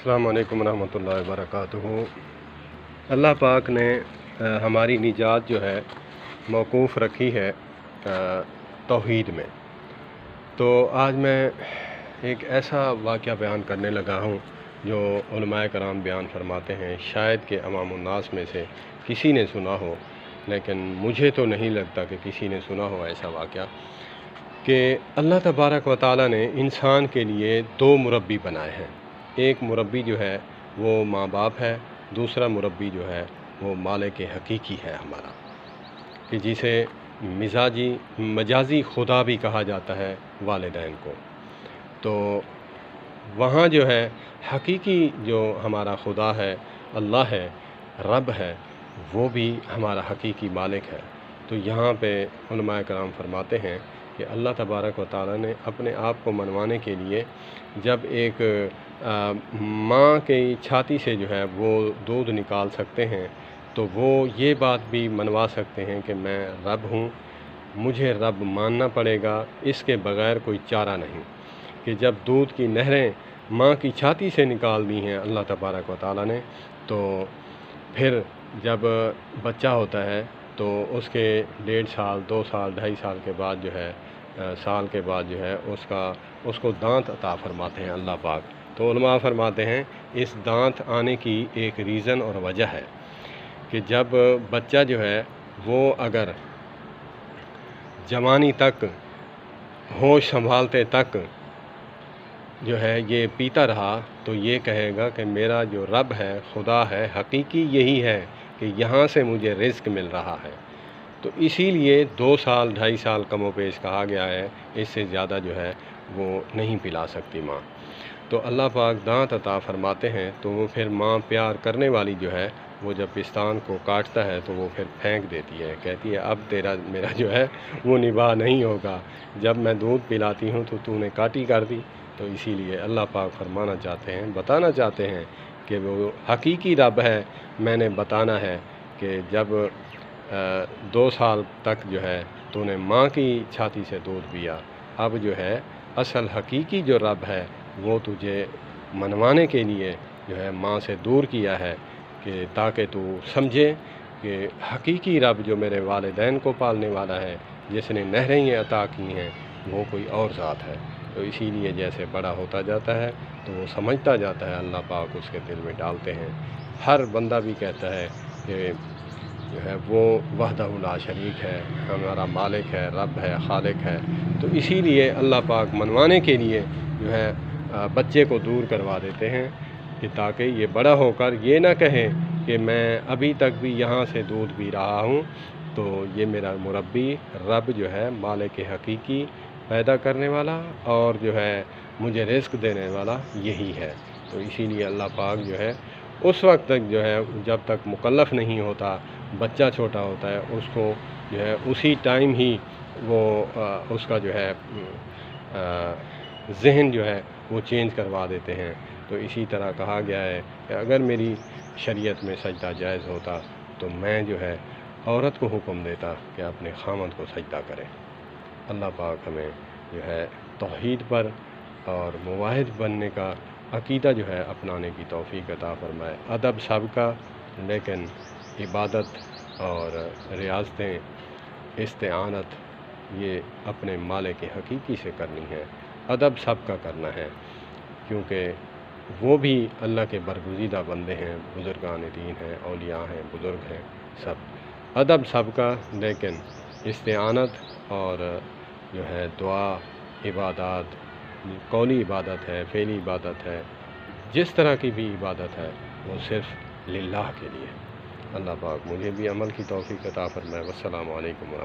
السلام علیکم ورحمۃ اللہ وبرکاتہ۔ اللہ پاک نے ہماری نجات جو ہے موقوف رکھی ہے توحید میں۔ تو آج میں ایک ایسا واقعہ بیان کرنے لگا ہوں جو علماء کرام بیان فرماتے ہیں، شاید کہ عوام الناس میں سے کسی نے سنا ہو، لیکن مجھے تو نہیں لگتا کہ کسی نے سنا ہو ایسا واقعہ، کہ اللہ تبارک و تعالیٰ نے انسان کے لیے دو مربی بنائے ہیں۔ ایک مربی جو ہے وہ ماں باپ ہے، دوسرا مربی جو ہے وہ مالک حقیقی ہے ہمارا، کہ جسے مجازی خدا بھی کہا جاتا ہے والدین کو۔ تو وہاں جو ہے حقیقی جو ہمارا خدا ہے، اللہ ہے، رب ہے، وہ بھی ہمارا حقیقی مالک ہے۔ تو یہاں پہ علماء کرام فرماتے ہیں کہ اللہ تبارک و تعالیٰ نے اپنے آپ کو منوانے کے لیے جب ایک ماں کی چھاتی سے جو ہے وہ دودھ نکال سکتے ہیں، تو وہ یہ بات بھی منوا سکتے ہیں کہ میں رب ہوں، مجھے رب ماننا پڑے گا، اس کے بغیر کوئی چارہ نہیں۔ کہ جب دودھ کی نہریں ماں کی چھاتی سے نکال دی ہیں اللہ تبارک و تعالیٰ نے، تو پھر جب بچہ ہوتا ہے تو اس کے 1.5 سال 2 سال 2.5 سال کے بعد جو ہے سال کے بعد جو ہے اس کو دانت عطا فرماتے ہیں اللہ پاک۔ تو علماء فرماتے ہیں اس دانت آنے کی ایک ریزن اور وجہ ہے کہ جب بچہ جو ہے وہ اگر جوانی تک ہوش سنبھالتے تک جو ہے یہ پیتا رہا تو یہ کہے گا کہ میرا جو رب ہے، خدا ہے، حقیقی یہی ہے کہ یہاں سے مجھے رزق مل رہا ہے۔ تو اسی لیے 2 سال 2.5 سال کم و بیش کہا گیا ہے، اس سے زیادہ جو ہے وہ نہیں پلا سکتی ماں۔ تو اللہ پاک دانت عطا فرماتے ہیں، تو وہ پھر ماں پیار کرنے والی جو ہے وہ جب پستان کو کاٹتا ہے تو وہ پھر پھینک دیتی ہے، کہتی ہے اب میرا جو ہے وہ نباہ نہیں ہوگا، جب میں دودھ پلاتی ہوں تو نے کاٹی کر دی۔ تو اسی لیے اللہ پاک فرمانا چاہتے ہیں، بتانا چاہتے ہیں کہ وہ حقیقی رب ہے۔ میں نے بتانا ہے کہ جب 2 سال تک جو ہے تو نے ماں کی چھاتی سے دودھ پیا، اب جو ہے اصل حقیقی جو رب ہے وہ تجھے منوانے کے لیے جو ہے ماں سے دور کیا ہے، کہ تاکہ تو سمجھے کہ حقیقی رب جو میرے والدین کو پالنے والا ہے، جس نے نہریں یہ عطا کی ہیں، وہ کوئی اور ذات ہے۔ تو اسی لیے جیسے بڑا ہوتا جاتا ہے تو وہ سمجھتا جاتا ہے، اللہ پاک اس کے دل میں ڈالتے ہیں۔ ہر بندہ بھی کہتا ہے کہ جو ہے وہ وحدہ لا شریک ہے، ہمارا مالک ہے، رب ہے، خالق ہے۔ تو اسی لیے اللہ پاک منوانے کے لیے جو ہے بچے کو دور کروا دیتے ہیں، کہ تاکہ یہ بڑا ہو کر یہ نہ کہیں کہ میں ابھی تک بھی یہاں سے دودھ پی رہا ہوں، تو یہ میرا مربی رب جو ہے مالک حقیقی، پیدا کرنے والا اور جو ہے مجھے رزق دینے والا یہی ہے۔ تو اسی لیے اللہ پاک جو ہے اس وقت تک جو ہے جب تک مکلف نہیں ہوتا، بچہ چھوٹا ہوتا ہے، اس کو جو ہے اسی ٹائم ہی وہ اس کا جو ہے ذہن جو ہے وہ چینج کروا دیتے ہیں۔ تو اسی طرح کہا گیا ہے کہ اگر میری شریعت میں سجدہ جائز ہوتا تو میں جو ہے عورت کو حکم دیتا کہ اپنے خامند کو سجدہ کرے۔ اللہ پاک ہمیں جو ہے توحید پر اور موحد بننے کا عقیدہ جو ہے اپنانے کی توفیق عطا فرمائے۔ ادب سب کا، لیکن عبادت اور ریاضتیں، استعانت یہ اپنے مالک حقیقی سے کرنی ہے۔ ادب سب کا کرنا ہے، کیونکہ وہ بھی اللہ کے برگزیدہ بندے ہیں، بزرگان دین ہیں، اولیاء ہیں، بزرگ ہیں، سب ادب سب کا، لیکن استعانت اور جو ہے دعا، عبادات، قولی عبادت ہے، فعلی عبادت ہے، جس طرح کی بھی عبادت ہے وہ صرف للہ کے لیے۔ اللہ پاک مجھے بھی عمل کی توفیق عطا فرمائے۔ والسلام علیکم ورحمۃ اللہ۔